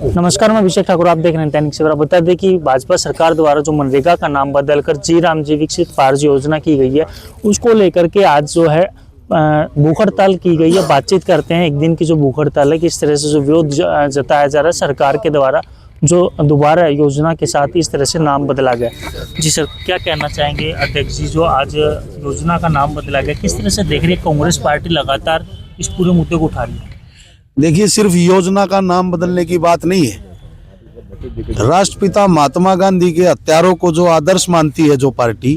नमस्कार, मैं अभिषेक ठाकुर, आप देख रहे हैं दैनिक सवेरा। बता दें कि भाजपा सरकार द्वारा जो मनरेगा का नाम बदलकर जी राम जी विकसित कार्य योजना की गई है, उसको लेकर के आज जो है भूख हड़ताल की गई है। बातचीत करते हैं एक दिन की जो भूख हड़ताल है, किस तरह से जो विरोध जताया जा रहा है सरकार के द्वारा जो दोबारा योजना के साथ इस तरह से नाम बदला गया। जी सर, क्या कहना चाहेंगे अध्यक्ष जी, जो आज योजना का नाम बदला गया, किस तरह से देख रही है कांग्रेस पार्टी लगातार इस पूरे मुद्दे को उठा रही है? देखिए, सिर्फ योजना का नाम बदलने की बात नहीं है। राष्ट्रपिता महात्मा गांधी के हत्यारों को जो आदर्श मानती है जो पार्टी,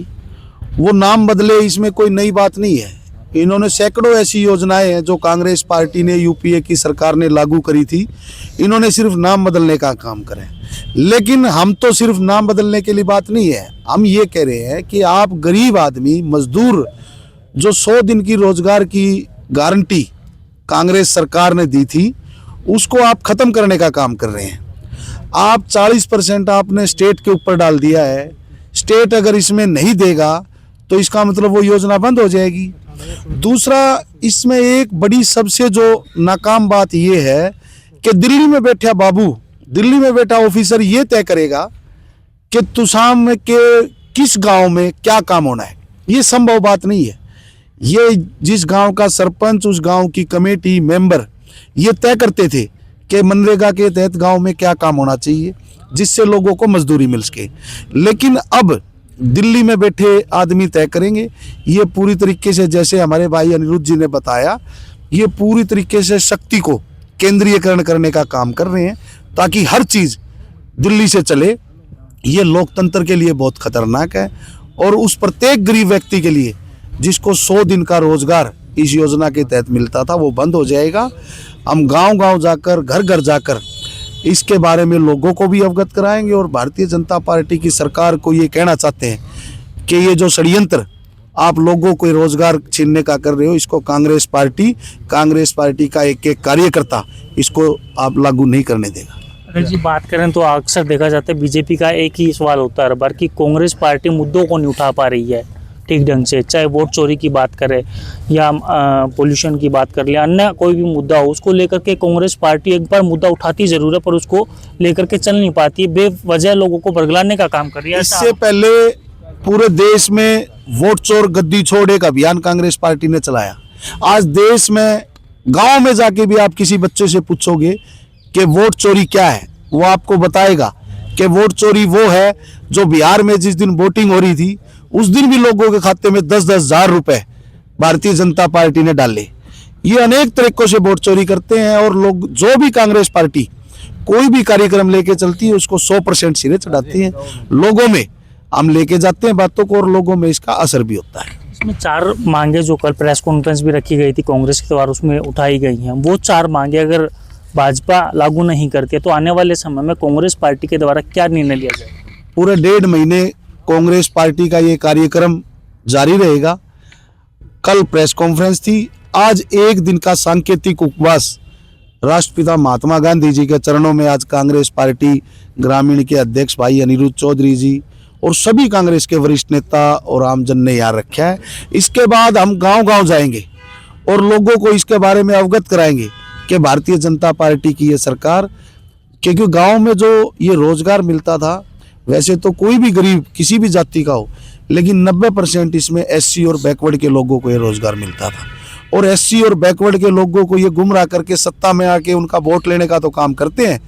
वो नाम बदले, इसमें कोई नई बात नहीं है। इन्होंने सैकड़ों ऐसी योजनाएं हैं जो कांग्रेस पार्टी ने यूपीए की सरकार ने लागू करी थी, इन्होंने सिर्फ नाम बदलने का काम करें। लेकिन हम तो सिर्फ नाम बदलने के लिए बात नहीं है, हम ये कह रहे हैं कि आप गरीब आदमी मजदूर जो 100 दिन की रोजगार की गारंटी कांग्रेस सरकार ने दी थी, उसको आप खत्म करने का काम कर रहे हैं। आप 40% आपने स्टेट के ऊपर डाल दिया है। स्टेट अगर इसमें नहीं देगा तो इसका मतलब वो योजना बंद हो जाएगी। दूसरा, इसमें एक बड़ी सबसे जो नाकाम बात ये है कि दिल्ली में बैठा बाबू, दिल्ली में बैठा ऑफिसर ये तय करेगा कि तुसाम के किस गांव में क्या काम होना है। ये संभव बात नहीं है। ये जिस गांव का सरपंच, उस गांव की कमेटी मेंबर ये तय करते थे कि मनरेगा के तहत गांव में क्या काम होना चाहिए जिससे लोगों को मजदूरी मिल सके। लेकिन अब दिल्ली में बैठे आदमी तय करेंगे। ये पूरी तरीके से, जैसे हमारे भाई अनिरुद्ध जी ने बताया, ये पूरी तरीके से शक्ति को केंद्रीयकरण करने का काम कर रहे हैं ताकि हर चीज़ दिल्ली से चले। ये लोकतंत्र के लिए बहुत खतरनाक है और उस प्रत्येक गरीब व्यक्ति के लिए जिसको 100 दिन का रोजगार इस योजना के तहत मिलता था, वो बंद हो जाएगा। हम गांव-गांव जाकर, घर-घर जाकर इसके बारे में लोगों को भी अवगत कराएंगे और भारतीय जनता पार्टी की सरकार को ये कहना चाहते हैं कि ये जो षड्यंत्र आप लोगों को रोजगार छीनने का कर रहे हो, इसको कांग्रेस पार्टी का एक कार्यकर्ता इसको आप लागू नहीं करने देगा। अगर जी बात करें तो अक्सर देखा जाता है बीजेपी का एक ही सवाल होता है हर बार कि कांग्रेस पार्टी मुद्दों को नहीं उठा पा रही है ठीक ढंग से, चाहे वोट चोरी की बात करें या पोल्यूशन की बात कर ले, अन्य कोई भी मुद्दा हो, उसको लेकर के कांग्रेस पार्टी एक बार मुद्दा उठाती जरूर है पर उसको लेकर के चल नहीं पाती है, बेवजह लोगों को बरगलाने का काम कर रही है। इससे पहले पूरे देश में वोट चोर गद्दी छोड़ एक अभियान कांग्रेस पार्टी ने चलाया। आज देश में गाँव में जाके भी आप किसी बच्चे से पूछोगे कि वोट चोरी क्या है, वो आपको बताएगा कि वोट चोरी वो है जो बिहार में जिस दिन वोटिंग हो रही थी उस दिन भी लोगों के खाते में 10-10 हज़ार रुपए भारतीय जनता पार्टी ने डाले। ये अनेक तरीकों से वोट चोरी करते हैं और लोग, जो भी कांग्रेस पार्टी कोई भी कार्यक्रम लेके चलती है उसको 100% सिरे चढ़ाती है। लोगों में हम लेके जाते हैं बातों को और लोगों में इसका असर भी होता है। इसमें 4 मांगे जो कल प्रेस कॉन्फ्रेंस भी रखी गई थी कांग्रेस के द्वारा, उसमें उठाई गई हैं। वो 4 मांगे अगर भाजपा लागू नहीं करती है तो आने वाले समय में कांग्रेस पार्टी के द्वारा क्या निर्णय लिया जाएगा? पूरे 1.5 महीने कांग्रेस पार्टी का ये कार्यक्रम जारी रहेगा। कल प्रेस कॉन्फ्रेंस थी, आज एक दिन का सांकेतिक उपवास राष्ट्रपिता महात्मा गांधी जी के चरणों में आज कांग्रेस पार्टी ग्रामीण के अध्यक्ष भाई अनिरुद्ध चौधरी जी और सभी कांग्रेस के वरिष्ठ नेता और आमजन ने यहाँ रखा है। इसके बाद हम गांव-गांव जाएंगे और लोगों को इसके बारे में अवगत कराएंगे कि भारतीय जनता पार्टी की ये सरकार, क्योंकि गाँव में जो ये रोजगार मिलता था, वैसे तो कोई भी गरीब किसी भी जाति का हो, लेकिन 90% इसमें एससी और बैकवर्ड के लोगों को ये रोजगार मिलता था। और एससी और बैकवर्ड के लोगों को ये गुमराह करके सत्ता में आके उनका वोट लेने का तो काम करते हैं,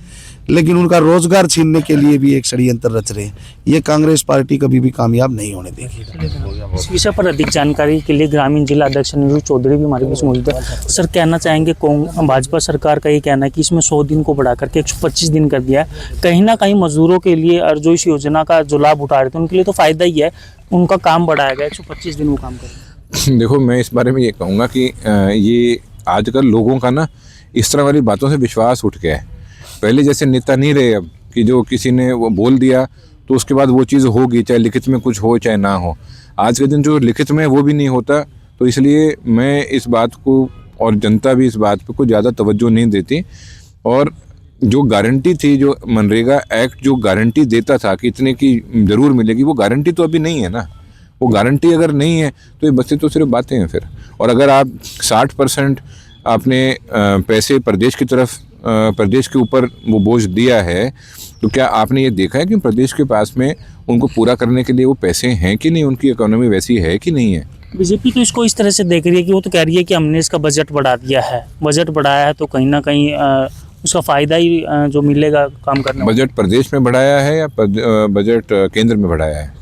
लेकिन उनका रोजगार छीनने के लिए भी एक षड्यंत्र रच रहे हैं। ये कांग्रेस पार्टी कभी भी कामयाब नहीं होने देगी। इस विषय पर अधिक जानकारी के लिए ग्रामीण जिला अध्यक्ष अनिरुद्ध चौधरी भी हमारे बीच मौजूद है। सर, कहना चाहेंगे भाजपा सरकार का ये कहना है कि इसमें 100 दिन को बढ़ा करके 125 दिन कर दिया है। कहीं ना कहीं मजदूरों के लिए और जो इस योजना का जो लाभ उठा रहे थे उनके लिए तो फायदा ही है, उनका काम बढ़ाया गया, 125 दिन वो काम करें। देखो, मैं इस बारे में ये कहूँगा कि ये आजकल लोगों का ना इस तरह वाली बातों से विश्वास उठ गया है। पहले जैसे नेता नहीं रहे अब कि जो किसी ने वो बोल दिया तो उसके बाद वो चीज़ होगी, चाहे लिखित में कुछ हो चाहे ना हो। आज के दिन जो लिखित में वो भी नहीं होता, तो इसलिए मैं इस बात को और जनता भी इस बात पे कुछ ज़्यादा तवज्जो नहीं देती। और जो गारंटी थी, जो मनरेगा एक्ट जो गारंटी देता था कि इतने की ज़रूर मिलेगी, वो गारंटी तो अभी नहीं है ना। वो गारंटी अगर नहीं है तो ये बसें तो सिर्फ बातें हैं फिर। और अगर आप 60% आपने पैसे प्रदेश की तरफ प्रदेश के ऊपर वो बोझ दिया है, तो क्या आपने ये देखा है कि प्रदेश के पास में उनको पूरा करने के लिए वो पैसे हैं कि नहीं, उनकी इकोनॉमी वैसी है कि नहीं है? बीजेपी तो इसको इस तरह से देख रही है कि वो तो कह रही है कि हमने इसका बजट बढ़ा दिया है, बजट बढ़ाया है तो कहीं ना कहीं उसका फ़ायदा ही जो मिलेगा काम करने में। बजट प्रदेश में बढ़ाया है या बजट केंद्र में बढ़ाया है?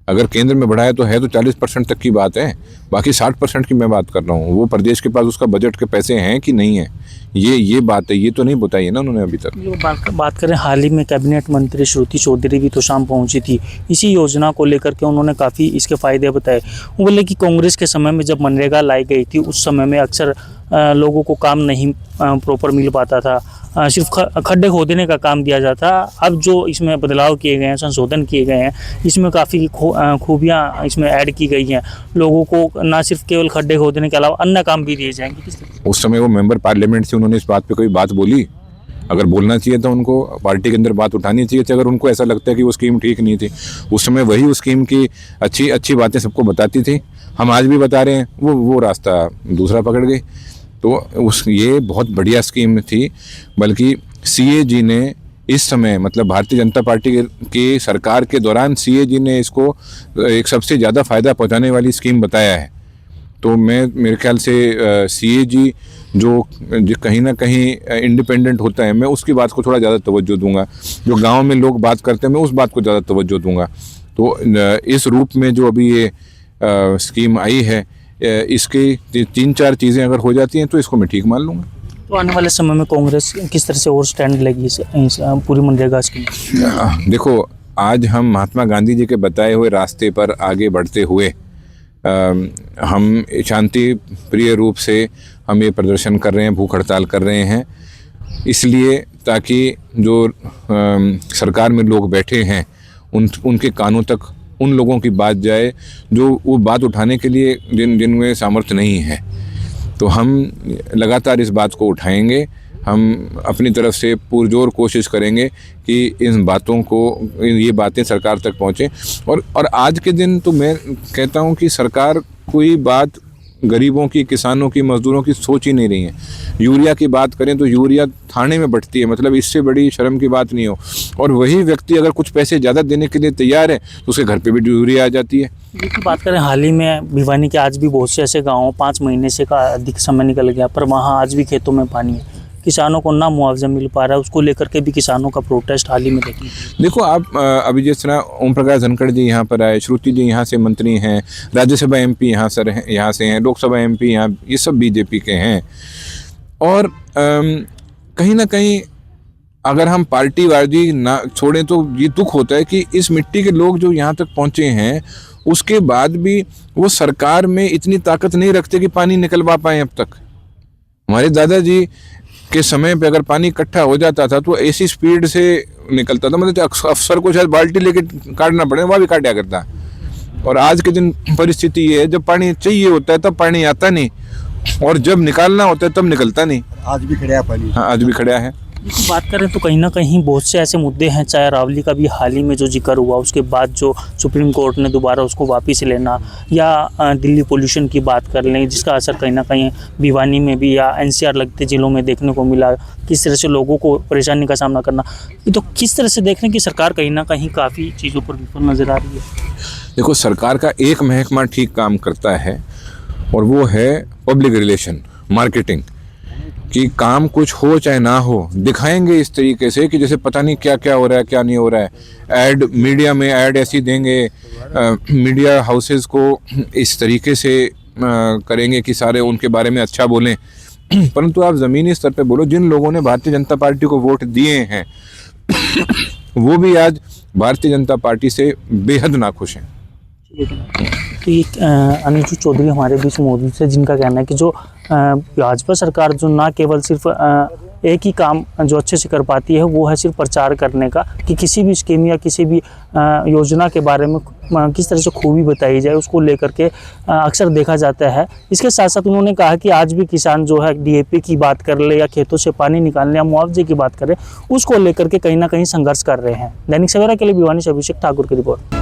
अगर केंद्र में बढ़ाया तो है तो 40% तक की बात है, बाकी 60% की मैं बात कर रहा हूँ। वो प्रदेश के पास उसका बजट के पैसे हैं कि नहीं है, ये बात है, ये तो नहीं बताई है ना उन्होंने अभी तक। जो बात करें, हाल ही में कैबिनेट मंत्री श्रुति चौधरी भी तो शाम पहुंची थी, इसी योजना को लेकर के उन्होंने काफ़ी इसके फ़ायदे बताए। वो बोले कि कांग्रेस के समय में जब मनरेगा लाई गई थी उस समय में अक्सर लोगों को काम नहीं प्रॉपर मिल पाता था, सिर्फ खड्डे खोदने का काम दिया जाता। अब जो इसमें बदलाव किए गए हैं, संशोधन किए गए हैं, इसमें काफ़ी खूबियाँ इसमें ऐड की गई हैं। लोगों को ना सिर्फ केवल खड्डे खोदने के अलावा अन्य काम भी दिए जाएंगे। उस समय वो मेंबर पार्लियामेंट से उन्होंने इस बात पे कोई बात बोली? अगर बोलना चाहिए था उनको, पार्टी के अंदर बात उठानी चाहिए थी। अगर उनको ऐसा लगता है कि वो स्कीम ठीक नहीं थी, उस समय वही उस स्कीम की अच्छी बातें सबको बताती थी। हम आज भी बता रहे हैं, वो रास्ता दूसरा पकड़ गई। तो ये बहुत बढ़िया स्कीम थी, बल्कि CAG ने इस समय, मतलब भारतीय जनता पार्टी के सरकार के दौरान CAG ने इसको एक सबसे ज़्यादा फ़ायदा पहुंचाने वाली स्कीम बताया है। तो मेरे ख्याल से CAG जो कहीं ना कहीं इंडिपेंडेंट होता है, मैं उसकी बात को थोड़ा ज़्यादा तवज्जो दूंगा। जो गांव में लोग बात करते हैं, मैं उस बात को ज़्यादा तवज्जो दूंगा। तो इस रूप में जो अभी ये स्कीम आई है, इसकी 3-4 चीज़ें अगर हो जाती हैं तो इसको मैं ठीक मान लूँगा। तो आने वाले समय में कांग्रेस किस तरह से और स्टैंड लेगी इस पूरी मनरेगा स्कीम? देखो, आज हम महात्मा गांधी जी के बताए हुए रास्ते पर आगे बढ़ते हुए हम शांति प्रिय रूप से हम ये प्रदर्शन कर रहे हैं, भूख हड़ताल कर रहे हैं, इसलिए ताकि जो सरकार में लोग बैठे हैं उनके कानों तक उन लोगों की बात जाए जो वो बात उठाने के लिए जिनमें सामर्थ्य नहीं है। तो हम लगातार इस बात को उठाएंगे। हम अपनी तरफ से पुरजोर कोशिश करेंगे कि इन बातों को, ये बातें सरकार तक पहुँचें। और आज के दिन तो मैं कहता हूँ कि सरकार कोई बात गरीबों की, किसानों की, मजदूरों की सोच ही नहीं रही है। यूरिया की बात करें तो यूरिया थाने में बंटती है, मतलब इससे बड़ी शर्म की बात नहीं हो। और वही व्यक्ति अगर कुछ पैसे ज़्यादा देने के लिए तैयार है तो उसके घर पे भी यूरिया आ जाती है। की बात करें, हाल ही में भिवानी के आज भी बहुत से ऐसे गाँव 5 महीने से का अधिक समय निकल गया, पर वहाँ आज भी खेतों में पानी है, किसानों को ना मुआवजा मिल पा रहा है। उसको लेकर के भी किसानों का प्रोटेस्ट हाल ही में देखने। देखो, आप अभी जिस तरह ओम प्रकाश धनखड़ जी यहाँ पर आए, श्रुति जी यहाँ से मंत्री हैं, राज्यसभा MP यहाँ से हैं, लोकसभा MP यहाँ, ये सब BJP के हैं। और कहीं ना कहीं अगर हम पार्टीबाजी ना छोड़ें तो ये दुख होता है कि इस मिट्टी के लोग जो यहाँ तक पहुँचे हैं, उसके बाद भी वो सरकार में इतनी ताकत नहीं रखते कि पानी निकलवा पाएँ। अब तक हमारे दादाजी के समय पे अगर पानी इकट्ठा हो जाता था तो ऐसी स्पीड से निकलता था, मतलब अफसर को शायद बाल्टी लेके काटना पड़े, वह भी काटा करता। और आज के दिन परिस्थिति ये है, जब पानी चाहिए होता है तब पानी आता नहीं, और जब निकालना होता है तब निकलता नहीं। आज भी खड़ा है पानी। हाँ, आज भी खड़ा है। बात करें तो कहीं ना कहीं बहुत से ऐसे मुद्दे हैं, चाहे अरावली का भी हाल ही में जो जिक्र हुआ, उसके बाद जो सुप्रीम कोर्ट ने दोबारा उसको वापस लेना, या दिल्ली पोल्यूशन की बात कर लें, जिसका असर कहीं ना कहीं भिवानी में भी या NCR लगते ज़िलों में देखने को मिला, किस तरह से लोगों को परेशानी का सामना करना। तो किस तरह से देख रहे हैं कि सरकार कहीं ना कहीं काफ़ी चीज़ों पर विफल नज़र आ रही है? देखो, सरकार का एक महकमा ठीक काम करता है और वो है पब्लिक रिलेशन, मार्केटिंग। कि काम कुछ हो चाहे ना हो, दिखाएंगे इस तरीके से कि जैसे पता नहीं क्या क्या हो रहा है, क्या नहीं हो रहा है। ऐड, मीडिया में ऐड ऐसी देंगे, मीडिया हाउसेस को इस तरीके से करेंगे कि सारे उनके बारे में अच्छा बोलें। परंतु आप ज़मीनी स्तर पे बोलो, जिन लोगों ने भारतीय जनता पार्टी को वोट दिए हैं वो भी आज भारतीय जनता पार्टी से बेहद नाखुश हैं। तो ये अनुज चौधरी हमारे बीच मौजूद है, जिनका कहना है कि जो भाजपा सरकार जो ना केवल सिर्फ एक ही काम जो अच्छे से कर पाती है, वो है सिर्फ प्रचार करने का, कि किसी भी स्कीम या किसी भी योजना के बारे में किस तरह से खूबी बताई जाए, उसको लेकर के अक्सर देखा जाता है। इसके साथ साथ उन्होंने कहा कि आज भी किसान जो है DAP की बात कर ले, या खेतों से पानी निकालने या मुआवजे की बात करें, उसको लेकर के कहीं ना कहीं संघर्ष कर रहे हैं। दैनिक सवेरा के लिए भिवानी से अभिषेक ठाकुर की रिपोर्ट।